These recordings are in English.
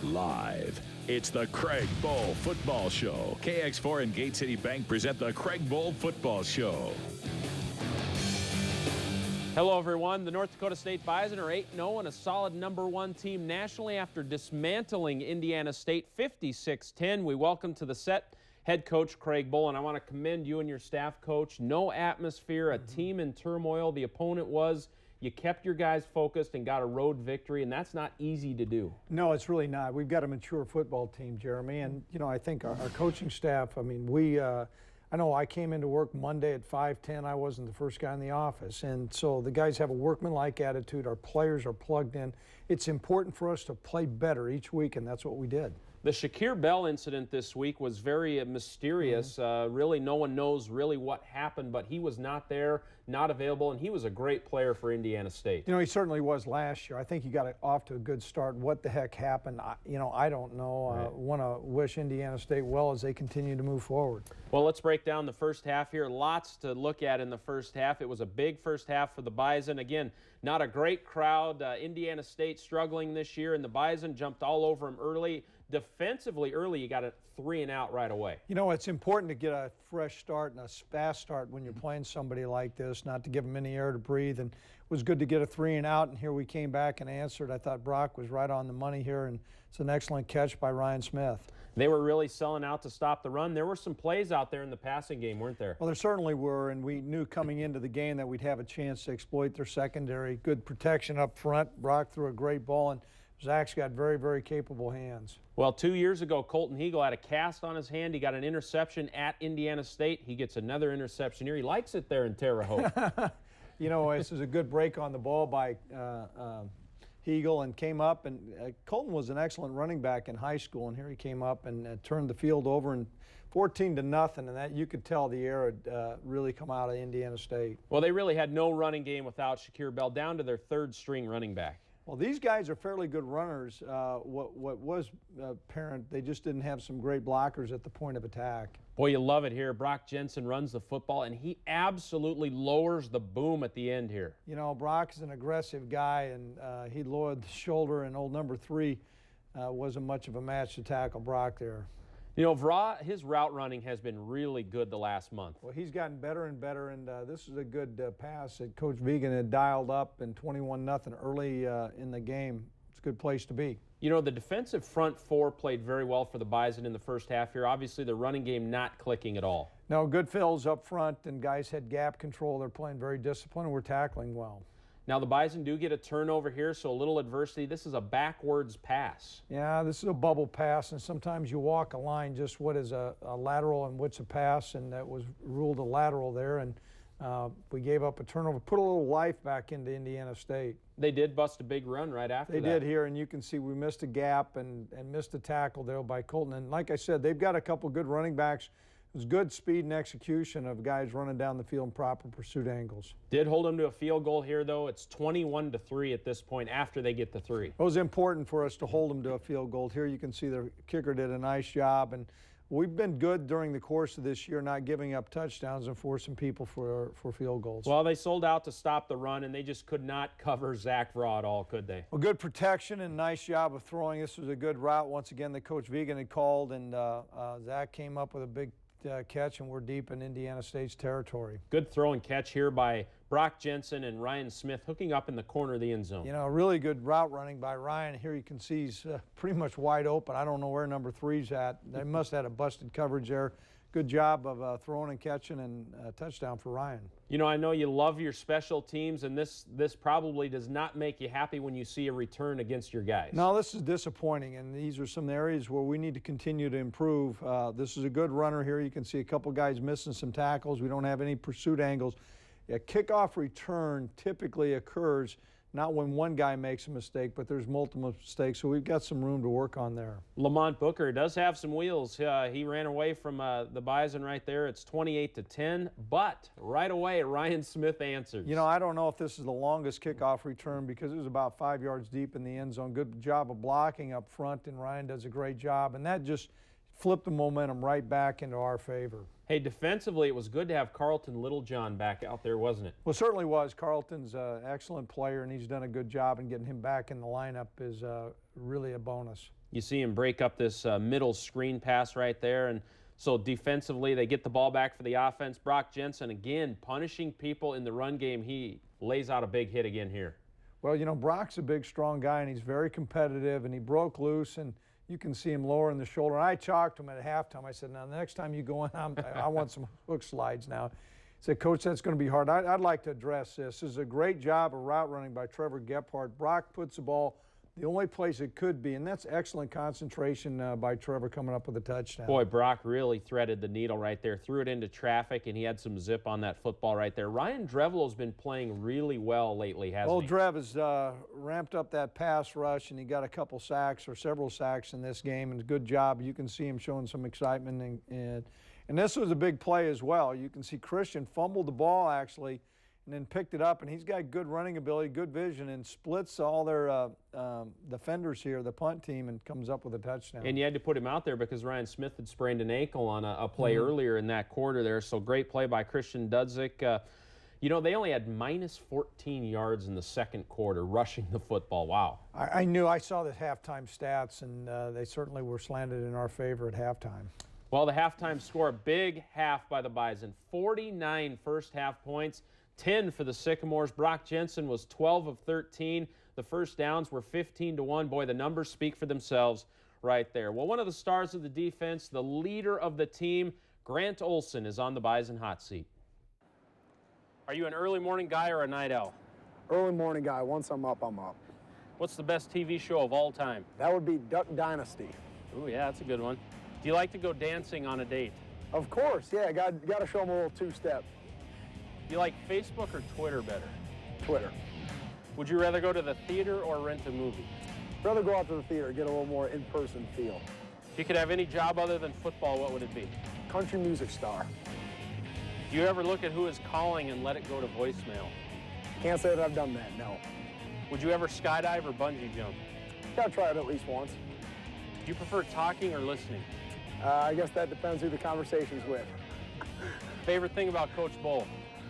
Live, it's the Craig Bohl Football Show. KX4 and Gate City Bank present the Craig Bohl Football Show. Hello, everyone. The North Dakota State Bison are 8-0 and a solid #1 team nationally after dismantling Indiana State 56-10. We welcome to the set head coach Craig Bohl, and I want to commend you and your staff, coach. No atmosphere, a team in turmoil. The opponent was. You kept your guys focused and got a road victory, and that's not easy to do. No, it's really not. We've got a mature football team, Jeremy, and I think our coaching staff. I mean, I know I came into work Monday at 5:10. I wasn't the first guy in the office, and so the guys have a workmanlike attitude. Our players are plugged in. It's important for us to play better each week, and that's what we did. The Shakir Bell incident this week was very mysterious. Really, no one knows really what happened, but he was not there, not available, and he was a great player for Indiana State. He certainly was last year. I think he got off to a good start. What the heck happened? I don't know. Right. Want to wish Indiana State well as they continue to move forward. Well, let's break down the first half here. Lots to look at in the first half. It was a big first half for the Bison. Again, not a great crowd. Indiana State struggling this year, and the Bison jumped all over him early. Defensively early, you got a 3-and-out right away. It's important to get a fresh start and a fast start when you're playing somebody like this, not to give them any air to breathe. And it was good to get a 3-and-out, and here we came back and answered. I thought Brock was right on the money here, and it's an excellent catch by Ryan Smith. They were really selling out to stop the run. There were some plays out there in the passing game, weren't there? Well, there certainly were, and we knew coming into the game that we'd have a chance to exploit their secondary. Good protection up front. Brock threw a great ball, and Zach's got very, very capable hands. Well, 2 years ago, Colton Hegel had a cast on his hand. He got an interception at Indiana State. He gets another interception here. He likes it there in Terre Haute. This is a good break on the ball by Hegel, and came up. And Colton was an excellent running back in high school, and here he came up and turned the field over, and 14-0, and that you could tell the air had really come out of Indiana State. Well, they really had no running game without Shakir Bell, down to their third-string running back. Well, these guys are fairly good runners. What was apparent, they just didn't have some great blockers at the point of attack. Boy, you love it here. Brock Jensen runs the football, and he absolutely lowers the boom at the end here. Brock is an aggressive guy, and he lowered the shoulder, and old number 3 wasn't much of a match to tackle Brock there. His route running has been really good the last month. Well, he's gotten better and better, and this is a good pass that Coach Vegan had dialed up in 21-0 early in the game. It's a good place to be. The defensive front four played very well for the Bison in the first half here. Obviously, the running game not clicking at all. No, good fills up front, and guys had gap control. They're playing very disciplined, and we're tackling well. Now, the Bison do get a turnover here, so a little adversity. This is a backwards pass. Yeah, this is a bubble pass, and sometimes you walk a line, just what is a lateral and what's a pass, and that was ruled a lateral there, and we gave up a turnover. Put a little life back into Indiana State. They did bust a big run right after that. They did here, and you can see we missed a gap and missed a tackle there by Colton. And like I said, they've got a couple good running backs. It was good speed and execution of guys running down the field in proper pursuit angles. Did hold them to a field goal here, though. It's 21-3 at this point after they get the 3. It was important for us to hold them to a field goal. Here you can see the kicker did a nice job, and we've been good during the course of this year, not giving up touchdowns and forcing people for field goals. Well, they sold out to stop the run, and they just could not cover Zach Vraw at all, could they? Well, good protection and nice job of throwing. This was a good route. Once again, the Coach Vegan had called, and Zach came up with a big catch, and we're deep in Indiana State's territory. Good throw and catch here by Brock Jensen and Ryan Smith, hooking up in the corner of the end zone. A really good route running by Ryan. Here you can see he's pretty much wide open. I don't know where number 3's at. They must have had a busted coverage there. Good job of throwing and catching, and a touchdown for Ryan. I know you love your special teams, and this probably does not make you happy when you see a return against your guys. No, this is disappointing, and these are some areas where we need to continue to improve. This is a good runner here. You can see a couple guys missing some tackles. We don't have any pursuit angles. A kickoff return typically occurs not when one guy makes a mistake, but there's multiple mistakes, so we've got some room to work on there. Lamont Booker does have some wheels. He ran away from the Bison right there. It's 28-10, but right away Ryan Smith answers. I don't know if this is the longest kickoff return because it was about 5 yards deep in the end zone. Good job of blocking up front, and Ryan does a great job, and that just flipped the momentum right back into our favor. Hey, defensively, it was good to have Carlton Littlejohn back out there, wasn't it? Well, it certainly was. Carlton's an excellent player, and he's done a good job, and getting him back in the lineup is really a bonus. You see him break up this middle screen pass right there, and so defensively, they get the ball back for the offense. Brock Jensen, again, punishing people in the run game. He lays out a big hit again here. Well, you know, Brock's a big, strong guy, and he's very competitive, and he broke loose, and you can see him lowering the shoulder. And I chalked him at halftime. I said, now, the next time you go in, I want some hook slides now. He said, Coach, that's going to be hard. I'd like to address this. This is a great job of route running by Trevor Gephardt. Brock puts the ball the only place it could be, and that's excellent concentration by Trevor coming up with a touchdown. Boy, Brock really threaded the needle right there, threw it into traffic, and he had some zip on that football right there. Ryan Drevelo's been playing really well lately, hasn't he? Well, Drev has ramped up that pass rush, and he got a couple sacks or several sacks in this game, and a good job. You can see him showing some excitement, and this was a big play as well. You can see Christian fumbled the ball, actually, and then picked it up, and he's got good running ability, good vision, and splits all their defenders here, the punt team, and comes up with a touchdown. And you had to put him out there because Ryan Smith had sprained an ankle on a play earlier in that quarter there, so great play by Christian Dudzik. You know, they only had minus 14 yards in the second quarter rushing the football. Wow. I saw the halftime stats, and they certainly were slanted in our favor at halftime. Well, the halftime score, a big half by the Bison, 49 first half points. 10 for the Sycamores. Brock Jensen was 12 of 13. The first downs were 15-1. Boy, the numbers speak for themselves right there. Well, one of the stars of the defense, the leader of the team, Grant Olson, is on the Bison hot seat. Are you an early morning guy or a night owl? Early morning guy. Once I'm up, I'm up. What's the best TV show of all time? That would be Duck Dynasty. Oh, yeah, that's a good one. Do you like to go dancing on a date? Of course, yeah. Got to show them a little two-step. Do you like Facebook or Twitter better? Twitter. Would you rather go to the theater or rent a movie? Rather go out to the theater, get a little more in-person feel. If you could have any job other than football, what would it be? Country music star. Do you ever look at who is calling and let it go to voicemail? Can't say that I've done that, no. Would you ever skydive or bungee jump? Gotta try it at least once. Do you prefer talking or listening? I guess that depends who the conversation's with. Favorite thing about Coach Bohl?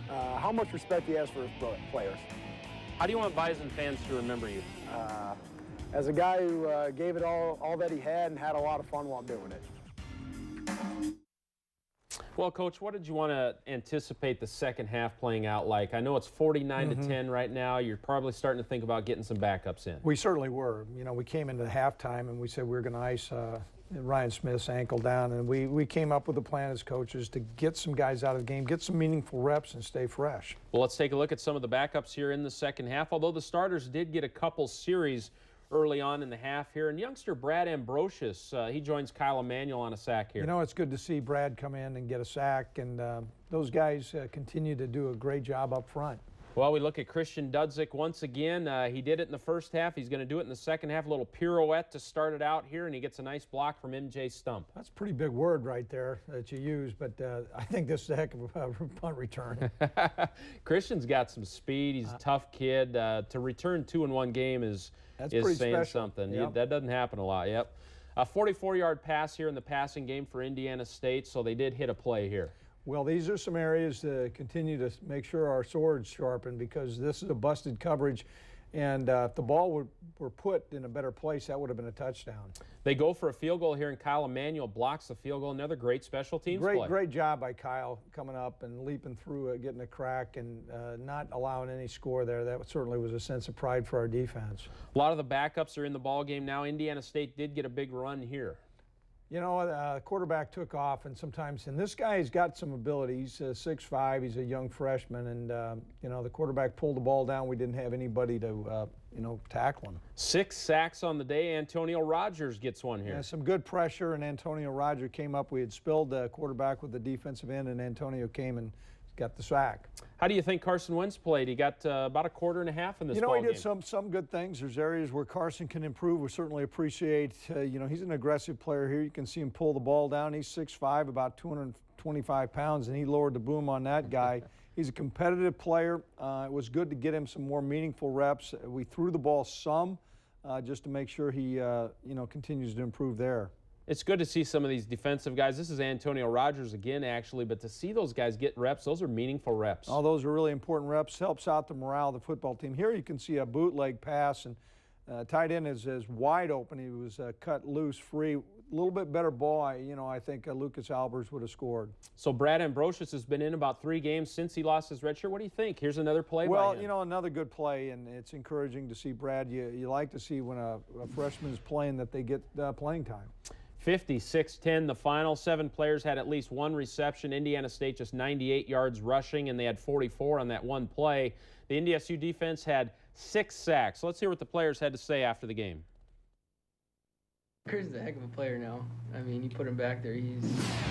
How much respect he has for his players. How do you want Bison fans to remember you? As a guy who gave it all that he had and had a lot of fun while doing it. Well, Coach, what did you want to anticipate the second half playing out like? I know it's 49-10 right now. You're probably starting to think about getting some backups in. We certainly were. You know, we came into the halftime and we said we were going to ice Ryan Smith's ankle down, and we came up with a plan as coaches to get some guys out of the game, get some meaningful reps, and stay fresh. Well, let's take a look at some of the backups here in the second half, although the starters did get a couple series early on in the half here. And youngster Brad Ambrosius, he joins Kyle Emanuel on a sack here. You know, it's good to see Brad come in and get a sack, and those guys continue to do a great job up front. Well, we look at Christian Dudzik once again. He did it in the first half. He's going to do it in the second half. A little pirouette to start it out here, and he gets a nice block from MJ Stump. That's a pretty big word right there that you use, but I think this is a heck of a punt return. Christian's got some speed. He's a tough kid. To return 2 in one game is saying special. Something. Yep. That doesn't happen a lot. Yep. A 44-yard pass here in the passing game for Indiana State, so they did hit a play here. Well, these are some areas to continue to make sure our sword's sharpened, because this is a busted coverage, and if the ball were put in a better place, that would have been a touchdown. They go for a field goal here, and Kyle Emanuel blocks the field goal. Another great special teams play. Great job by Kyle coming up and leaping through it, getting a crack, and not allowing any score there. That certainly was a sense of pride for our defense. A lot of the backups are in the ball game now. Indiana State did get a big run here. You know, the quarterback took off, and this guy's got some ability. He's 6'5", he's a young freshman, and, you know, the quarterback pulled the ball down. We didn't have anybody to, you know, tackle him. 6 sacks on the day. Antonio Rogers gets one here. Yeah, some good pressure, and Antonio Rogers came up. We had spilled the quarterback with the defensive end, and Antonio came and got the sack. How do you think Carson Wentz played? He got about a quarter and a half in this ball game. You know, he did some good things. There's areas where Carson can improve. We certainly appreciate, you know, he's an aggressive player here. You can see him pull the ball down. He's 6'5", about 225 pounds, and he lowered the boom on that guy. He's a competitive player. It was good to get him some more meaningful reps. We threw the ball some just to make sure he, you know, continues to improve there. It's good to see some of these defensive guys. This is Antonio Rogers again, actually, but to see those guys get reps, those are meaningful reps. Oh, those are really important reps. Helps out the morale of the football team. Here you can see a bootleg pass, and tight end is wide open. He was cut loose, free. A little bit better ball. I think Lucas Albers would have scored. So Brad Ambrosius has been in about 3 games since he lost his red shirt. What do you think? Here's another play by him. Another good play, and it's encouraging to see Brad. You like to see when a freshman is playing that they get playing time. 56-10 the final. 7 players had at least 1 reception. Indiana State just 98 yards rushing, and they had 44 on that one play. The NDSU defense had 6 sacks. So let's hear what the players had to say after the game. Kirsten's a heck of a player now. I mean, you put him back there, he's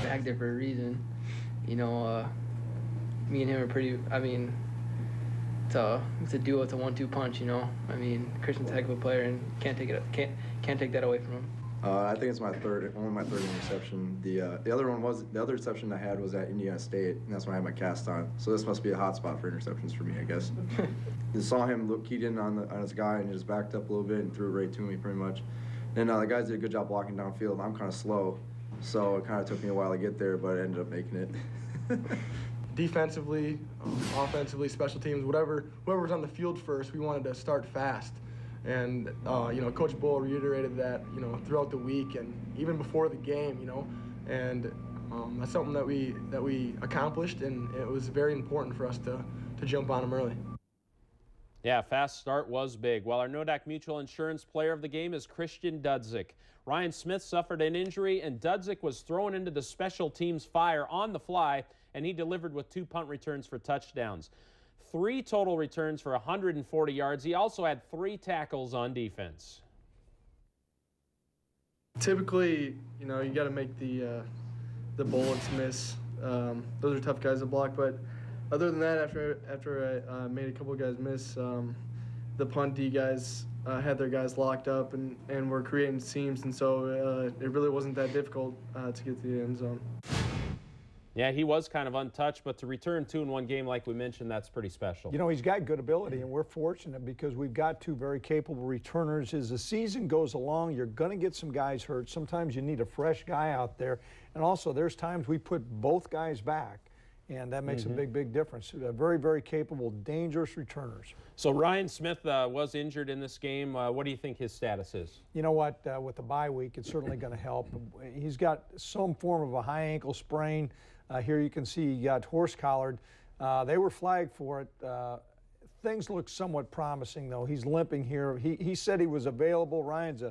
back there for a reason. Me and him are pretty, it's a duo, it's a 1-2 punch, I mean, Christian's a heck of a player, and can't take that away from him. I think it's only my third interception. The other reception I had was at Indiana State, and that's when I had my cast on. So this must be a hot spot for interceptions for me, I guess. Just saw him look keyed in on his guy, and he just backed up a little bit and threw it right to me, pretty much. And the guys did a good job blocking downfield. I'm kind of slow, so it kind of took me a while to get there, but I ended up making it. Defensively, offensively, special teams, whoever was on the field first, we wanted to start fast. And Coach Bohl reiterated that throughout the week and even before the game, and that's something that we accomplished, and it was very important for us to jump on them early. Yeah, fast start was big. Well, our Nodak Mutual Insurance player of the game is Christian Dudzik. Ryan Smith suffered an injury, and Dudzik was thrown into the special teams fire on the fly, and he delivered with 2 punt returns for touchdowns. 3 total returns for 140 yards. He also had 3 tackles on defense. Typically, you got to make the bullets miss. Those are tough guys to block, but other than that, after I made a couple of guys miss, the punt D guys had their guys locked up and were creating seams, and so it really wasn't that difficult to get to the end zone. Yeah, he was kind of untouched, but to return 2 in one game, like we mentioned, that's pretty special. He's got good ability, and we're fortunate because we've got 2 very capable returners. As the season goes along, you're going to get some guys hurt. Sometimes you need a fresh guy out there, and also there's times we put both guys back, and that makes a big, big difference. Very, very capable, dangerous returners. So Ryan Smith was injured in this game. What do you think his status is? You know what? With the bye week, it's certainly going to help. He's got some form of a high ankle sprain. Here you can see he got horse-collared. They were flagged for it. Things look somewhat promising, though. He's limping here. He said he was available. Ryan's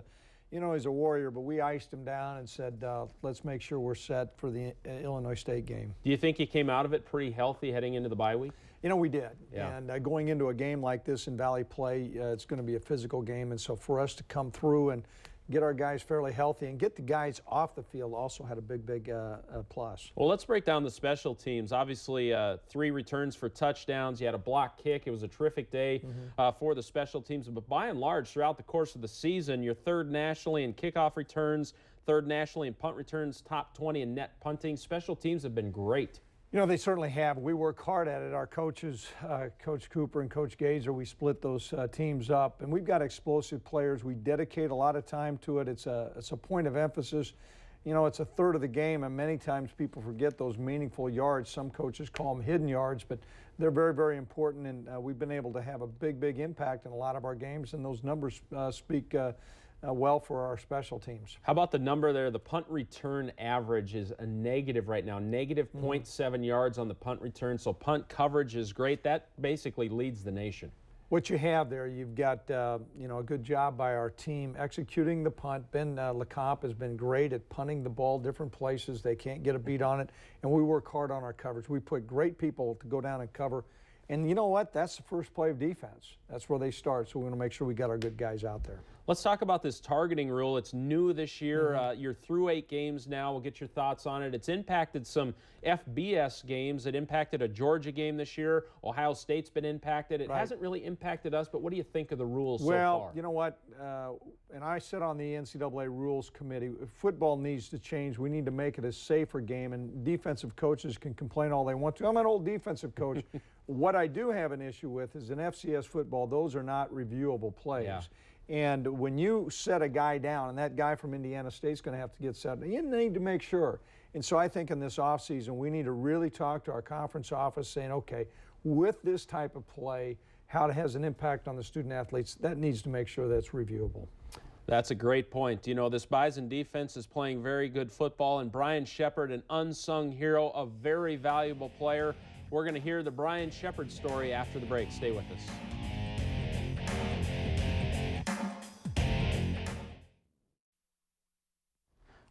he's a warrior, but we iced him down and said, let's make sure we're set for the Illinois State game. Do you think he came out of it pretty healthy heading into the bye week? We did. Yeah. And going into a game like this in Valley Play, it's going to be a physical game. And so for us to come through and get our guys fairly healthy and get the guys off the field also had a big, big plus. Well, let's break down the special teams. Obviously, 3 returns for touchdowns. You had a block kick. It was a terrific day for the special teams. But by and large, throughout the course of the season, you're 3rd nationally in kickoff returns, 3rd nationally in punt returns, top 20 in net punting. Special teams have been great. They certainly have. We work hard at it. Our coaches, Coach Cooper and Coach Gazer, we split those teams up. And we've got explosive players. We dedicate a lot of time to it. It's a point of emphasis. It's a third of the game, and many times people forget those meaningful yards. Some coaches call them hidden yards, but they're very, very important. And we've been able to have a big, big impact in a lot of our games, and those numbers speak well for our special teams. How about the number there? The punt return average is a negative right now, negative 0.7 yards on the punt return. So punt coverage is great. That basically leads the nation. What you have there, you've got a good job by our team executing the punt. Ben LeComp has been great at punting the ball different places. They can't get a beat on it, and we work hard on our coverage. We put great people to go down and cover. And you know what? That's the first play of defense. That's where they start, so we want to make sure we got our good guys out there. Let's talk about this targeting rule. It's new this year. You're through 8 games now. We'll get your thoughts on it. It's impacted some FBS games. It impacted a Georgia game this year. Ohio State's been impacted. It hasn't really impacted us, but what do you think of the rules so far? Well, you know what? And I sit on the NCAA Rules Committee. Football needs to change. We need to make it a safer game, and defensive coaches can complain all they want to. I'm an old defensive coach. What I do have an issue with is in FCS football, those are not reviewable plays. Yeah. And when you set a guy down, and that guy from Indiana State's going to have to get set, you need to make sure. And so I think in this offseason, we need to really talk to our conference office saying, okay, with this type of play, how it has an impact on the student athletes, that needs to make sure that's reviewable. That's a great point. You know, this Bison defense is playing very good football, and Brian Shepard, an unsung hero, a very valuable player. We're going to hear the Brian Shepard story after the break. Stay with us.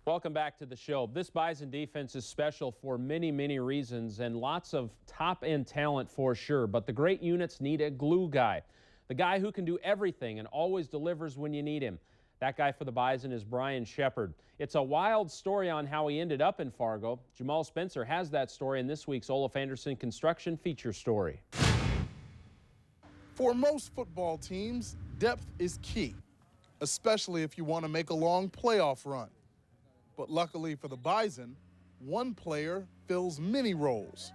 Welcome back to the show. This Bison defense is special for many, many reasons, and lots of top-end talent for sure. But the great units need a glue guy, the guy who can do everything and always delivers when you need him. That guy for the Bison is Brian Shepard. It's a wild story on how he ended up in Fargo. Jamal Spencer has that story in this week's Olaf Anderson Construction feature story. For most football teams, depth is key, especially if you want to make a long playoff run. But luckily for the Bison, one player fills many roles,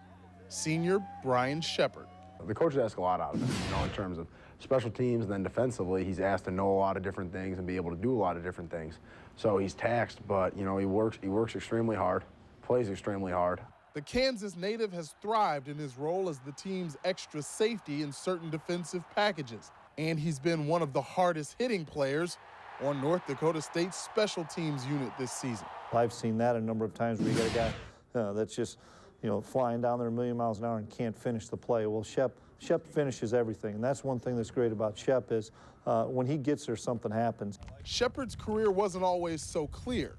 senior Brian Shepard. The coaches ask a lot out of him, you know, in terms of special teams, and then defensively, he's asked to know a lot of different things and be able to do a lot of different things. So he's taxed, but you know, he works extremely hard, plays extremely hard. The Kansas native has thrived in his role as the team's extra safety in certain defensive packages, and he's been one of the hardest hitting players on North Dakota State's special teams unit this season. I've seen that a number of times where you got a guy that's just, you know, flying down there a million miles an hour and can't finish the play. Well, Shep finishes everything, and that's one thing that's great about Shep is when he gets there, something happens. Shepard's career wasn't always so clear.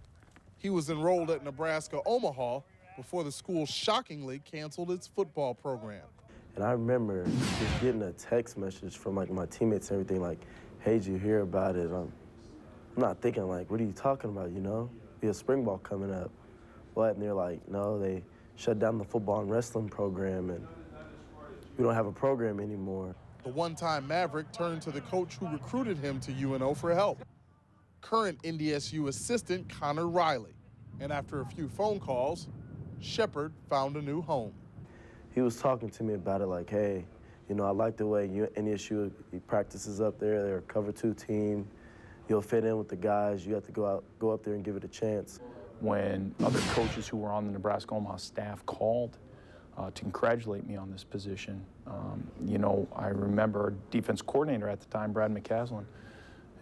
He was enrolled at Nebraska Omaha before the school shockingly canceled its football program. And I remember just getting a text message from like my teammates and everything like, hey, did you hear about it? I'm not thinking like, what are you talking about, you know? Be a spring ball coming up. But and they're like, no, they shut down the football and wrestling program and we don't have a program anymore. The one-time Maverick turned to the coach who recruited him to UNO for help, current NDSU assistant Connor Riley. And after a few phone calls, Shepard found a new home. He was talking to me about it like, hey, you know, I like the way NDSU he practices up there. They're a cover 2 team. You'll fit in with the guys. You have to go up there and give it a chance. When other coaches who were on the Nebraska Omaha staff called to congratulate me on this position, you know, I remember our defense coordinator at the time, Brad McCaslin,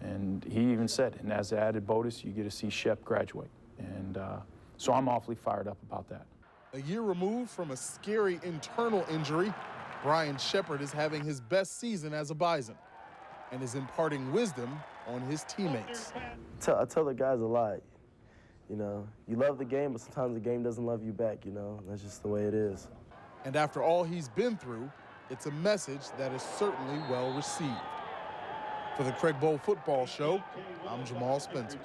and he even said, and as an added bonus, you get to see Shep graduate. And so I'm awfully fired up about that. A year removed from a scary internal injury, Brian Shepard is having his best season as a Bison and is imparting wisdom on his teammates. I tell the guys a lot. You know, you love the game, but sometimes the game doesn't love you back, you know. That's just the way it is. And after all he's been through, it's a message that is certainly well received. For the Craig Bohl Football Show, I'm Jamal Spencer.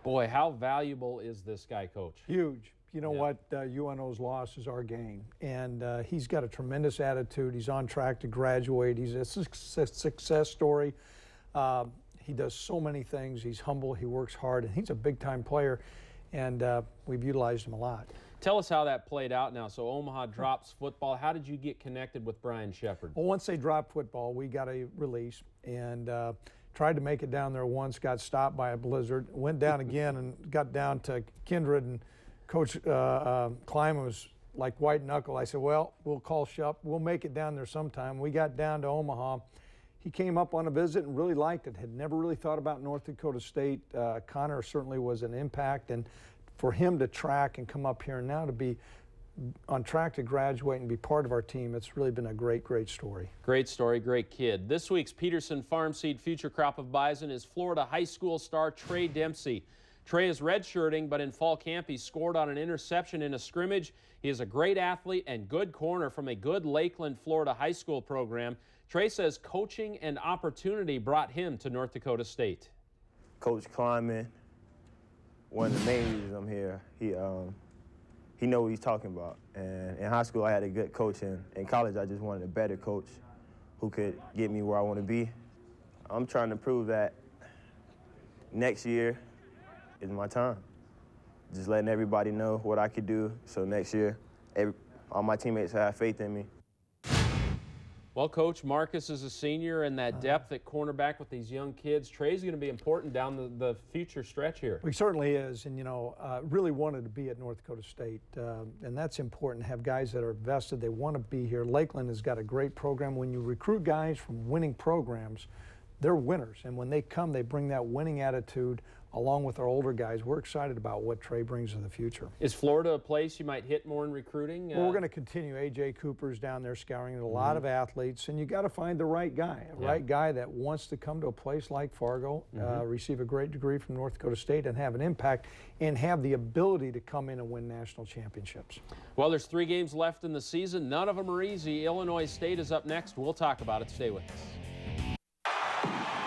Boy, how valuable is this guy, Coach? Huge. You know what? UNO's loss is our gain. And he's got a tremendous attitude. He's on track to graduate. He's a success story. He does so many things. He's humble. He works hard. And he's a big-time player. And we've utilized him a lot. Tell us how that played out now. So Omaha drops football. How did you get connected with Brian Shepard? Well, once they dropped football, we got a release. And tried to make it down there once, got stopped by a blizzard. Went down again and got down to Kindred, and Coach Kleiman was like white knuckle. I said, well, we'll call Shep. We'll make it down there sometime. We got down to Omaha. He came up on a visit and really liked it. Had never really thought about North Dakota State. Connor certainly was an impact. And for him to track and come up here and now to be on track to graduate and be part of our team, it's really been a great, great story. Great story, great kid. This week's Peterson Farm Seed Future Crop of Bison is Florida high school star Trey Dempsey. Trey is redshirting, but in fall camp he scored on an interception in a scrimmage. He is a great athlete and good corner from a good Lakeland, Florida high school program. Trey says coaching and opportunity brought him to North Dakota State. Coach Kleiman, one of the main reasons I'm here, he knows what he's talking about. And in high school I had a good coach, and in college I just wanted a better coach who could get me where I want to be. I'm trying to prove that next year is my time. Just letting everybody know what I could do, so next year all my teammates have faith in me. Well, Coach, Marcus is a senior, and that depth at cornerback with these young kids, Trey's going to be important down the future stretch here. He certainly is, and, you know, really wanted to be at North Dakota State, and that's important to have guys that are vested. They want to be here. Lakeland has got a great program. When you recruit guys from winning programs, they're winners, and when they come, they bring that winning attitude along with our older guys. We're excited about what Trey brings to the future. Is Florida a place you might hit more in recruiting? Well, we're going to continue. A.J. Cooper's down there scouring a lot of athletes, and you got to find the right guy, right guy that wants to come to a place like Fargo, receive a great degree from North Dakota State, and have an impact and have the ability to come in and win national championships. Well, there's 3 games left in the season. None of them are easy. Illinois State is up next. We'll talk about it. Stay with us.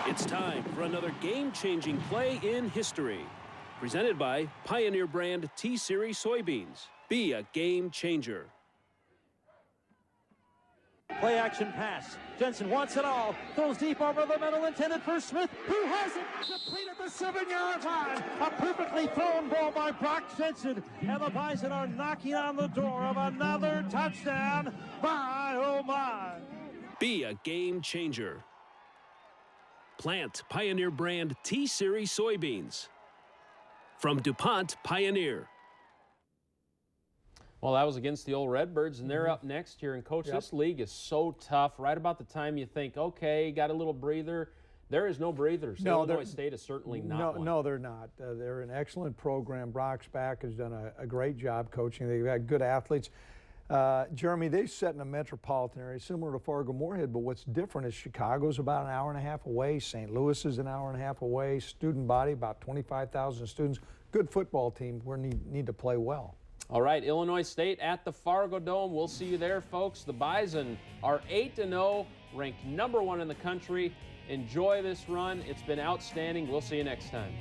It's time for another game-changing play in history. Presented by Pioneer brand T-Series soybeans. Be a game changer. Play action pass. Jensen wants it all. Throws deep over the middle, intended for Smith, who has it completed the 7-yard line. A perfectly thrown ball by Brock Jensen. And the Bison are knocking on the door of another touchdown. My, oh my. Be a game changer. Plant Pioneer brand T-Series soybeans. From DuPont Pioneer. Well, that was against the old Redbirds, and they're up next here. And, Coach, this league is so tough. Right about the time you think, okay, got a little breather, there is no breathers. No, Illinois State is certainly not one. No, they're not. They're an excellent program. Brock's back has done a great job coaching. They've got good athletes. Jeremy, they set in a metropolitan area similar to Fargo-Moorhead, but what's different is Chicago's about an hour and a half away. St. Louis is an hour and a half away. Student body, about 25,000 students. Good football team. We need to play well. All right, Illinois State at the Fargo Dome. We'll see you there, folks. The Bison are 8-0, ranked #1 in the country. Enjoy this run. It's been outstanding. We'll see you next time.